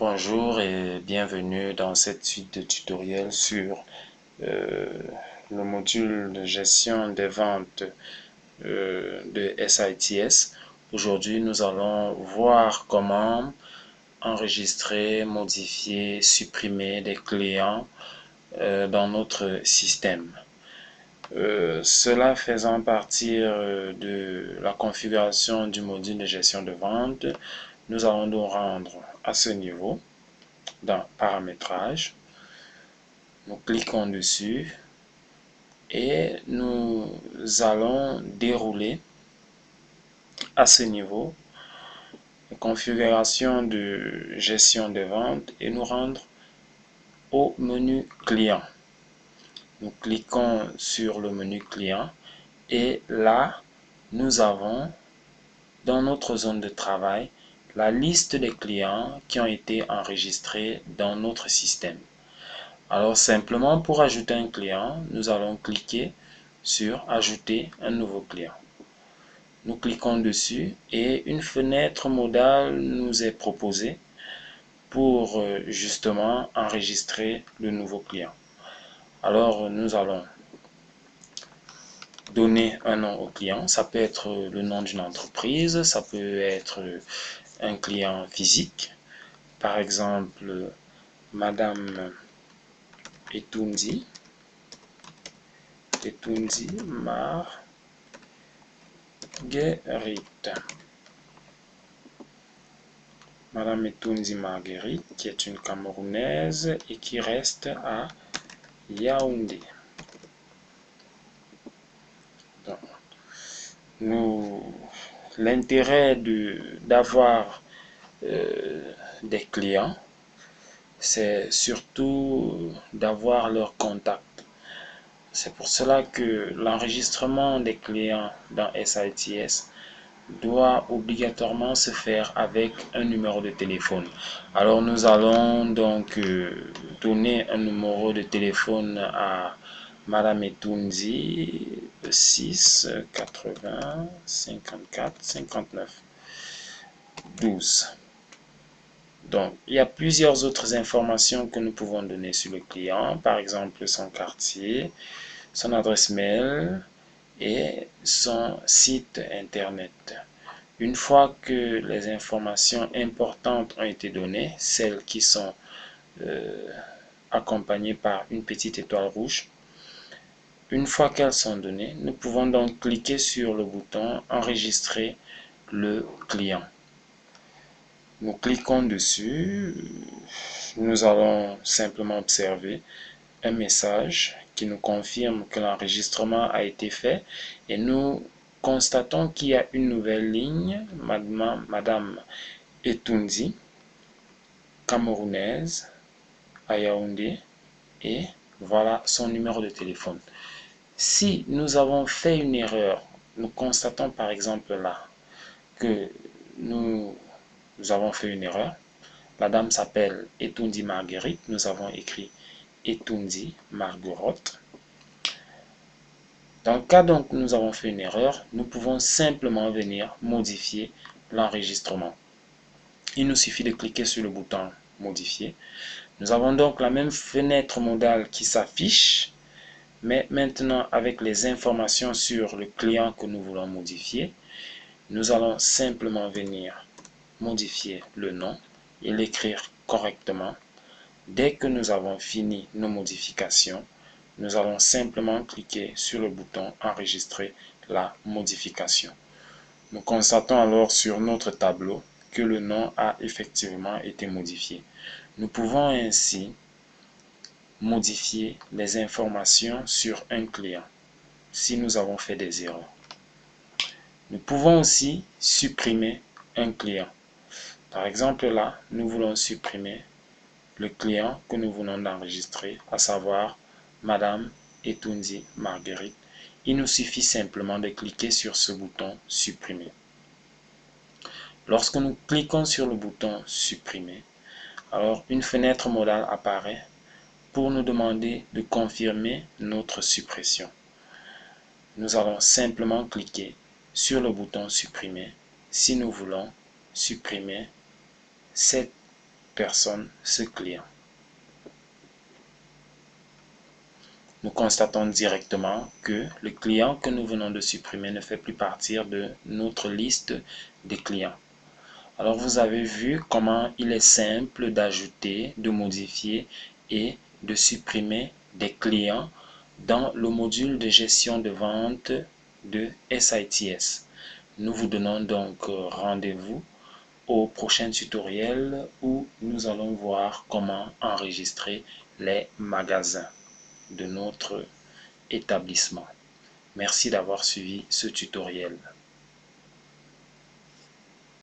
Bonjour et bienvenue dans cette suite de tutoriels sur euh, le module de gestion des ventes de SITS. Aujourd'hui, nous allons voir comment enregistrer, modifier, supprimer des clients dans notre système. Cela faisant partir de la configuration du module de gestion de vente, nous allons nous rendre à ce niveau dans paramétrage. Nous cliquons dessus et nous allons dérouler à ce niveau configuration de gestion de vente et nous rendre au menu client. Nous cliquons sur le menu client et là nous avons dans notre zone de travail la liste des clients qui ont été enregistrés dans notre système. Alors simplement pour ajouter un client, nous allons cliquer sur ajouter un nouveau client. Nous cliquons dessus et une fenêtre modale nous est proposée pour justement enregistrer le nouveau client. Alors nous allons donner un nom au client. Ça peut être le nom d'une entreprise, ça peut être un client physique. Par exemple, Madame Etundi Marguerite. Madame Etundi Marguerite, qui est une Camerounaise et qui reste à Yaoundé. L'intérêt d'avoir des clients, c'est surtout d'avoir leur contact. C'est pour cela que l'enregistrement des clients dans SITS doit obligatoirement se faire avec un numéro de téléphone. Alors nous allons donc donner un numéro de téléphone à Madame Etundi 6 80 54 59 12. Donc, il y a plusieurs autres informations que nous pouvons donner sur le client, par exemple son quartier, son adresse mail et son site internet. Une fois que les informations importantes ont été données, celles qui sont accompagnées par une petite étoile rouge, une fois qu'elles sont données, nous pouvons donc cliquer sur le bouton enregistrer le client. Nous cliquons dessus, nous allons simplement observer un message qui nous confirme que l'enregistrement a été fait et nous constatons qu'il y a une nouvelle ligne, Madame Etundi, Camerounaise, à Yaoundé, et voilà son numéro de téléphone. Si nous avons fait une erreur, nous constatons par exemple là que nous avons fait une erreur. La dame s'appelle Etundi Marguerite. Nous avons écrit Etundi Marguerite. Dans le cas donc où nous avons fait une erreur, nous pouvons simplement venir modifier l'enregistrement. Il nous suffit de cliquer sur le bouton modifier. Nous avons donc la même fenêtre modale qui s'affiche, mais maintenant avec les informations sur le client que nous voulons modifier, nous allons simplement venir modifier le nom et l'écrire correctement. Dès que nous avons fini nos modifications, nous allons simplement cliquer sur le bouton enregistrer la modification. Nous constatons alors sur notre tableau que le nom a effectivement été modifié. Nous pouvons ainsi modifier les informations sur un client si nous avons fait des erreurs. Nous pouvons aussi supprimer un client. Par exemple là, nous voulons supprimer le client que nous venons d'enregistrer, à savoir Madame Etundi Marguerite. Il nous suffit simplement de cliquer sur ce bouton supprimer. Lorsque nous cliquons sur le bouton supprimer, alors une fenêtre modale apparaît pour nous demander de confirmer notre suppression. Nous allons simplement cliquer sur le bouton supprimer si nous voulons supprimer cette personne, ce client. Nous constatons directement que le client que nous venons de supprimer ne fait plus partie de notre liste des clients. Alors vous avez vu comment il est simple d'ajouter, de modifier et de supprimer des clients dans le module de gestion de vente de SITS. Nous vous donnons donc rendez-vous au prochain tutoriel où nous allons voir comment enregistrer les magasins de notre établissement. Merci d'avoir suivi ce tutoriel.